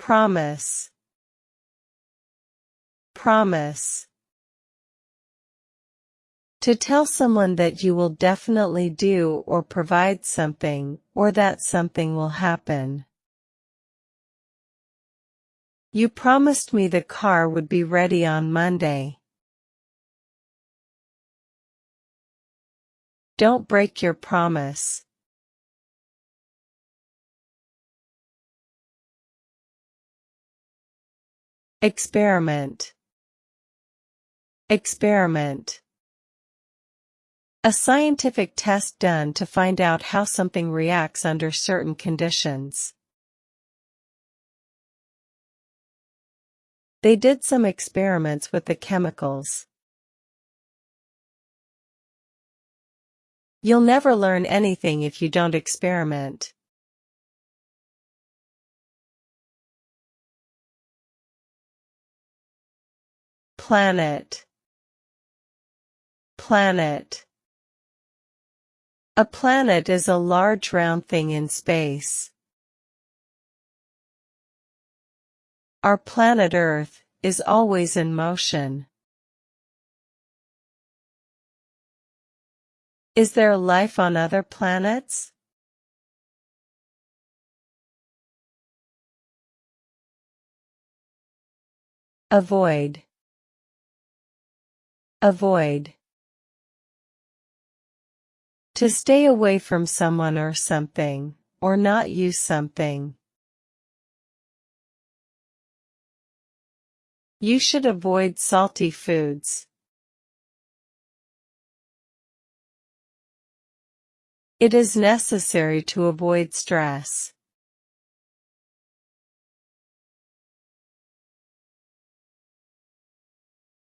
Promise. Promise. To tell someone that you will definitely do or provide something, or that something will happen. You promised me the car would be ready on Monday. Don't break your promise. Experiment. Experiment. A scientific test done to find out how something reacts under certain conditions. They did some experiments with the chemicals. You'll never learn anything if you don't experiment. Planet. Planet. A planet is a large round thing in space. Our planet Earth is always in motion. Is there life on other planets? Avoid. Avoid. To stay away from someone or something, or not use something. You should avoid salty foods. It is necessary to avoid stress.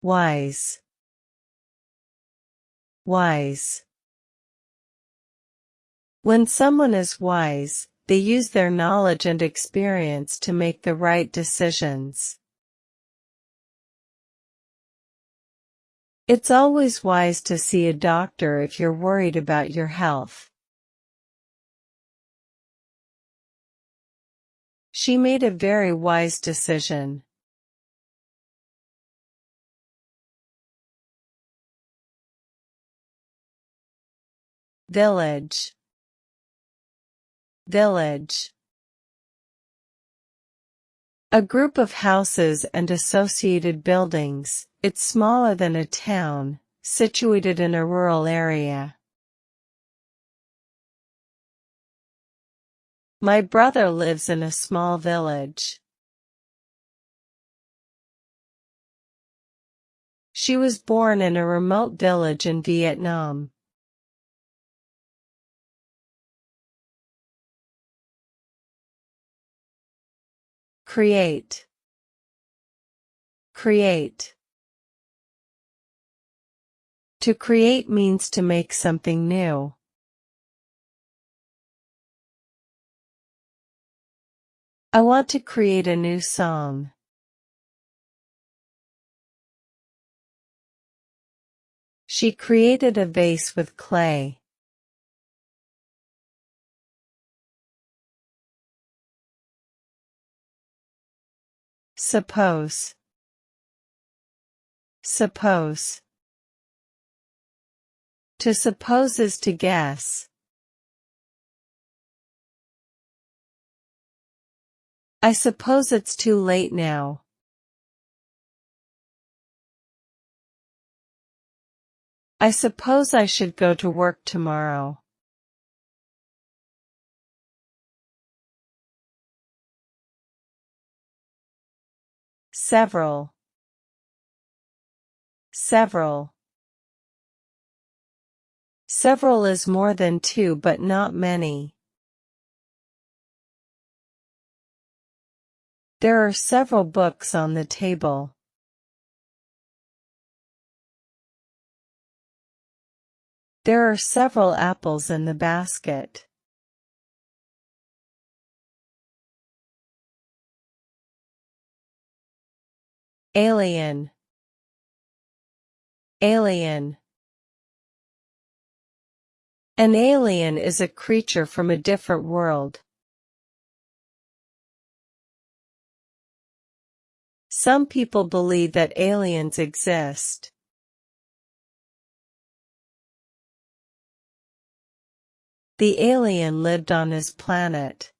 Wise. Wise. When someone is wise, they use their knowledge and experience to make the right decisions. It's always wise to see a doctor if you're worried about your health. She made a very wise decision. Village. Village. A group of houses and associated buildings. It's smaller than a town, situated in a rural area. My brother lives in a small village. She was born in a remote village in Vietnam. Create. Create. To create means to make something new. I want to create a new song. She created a vase with clay. Suppose. Suppose. To suppose is to guess. I suppose it's too late now. I suppose I should go to work tomorrow. Several. Several. Several is more than two but not many. There are several books on the table. There are several apples in the basket. Alien. Alien. An alien is a creature from a different world. Some people believe that aliens exist. The alien lived on his planet.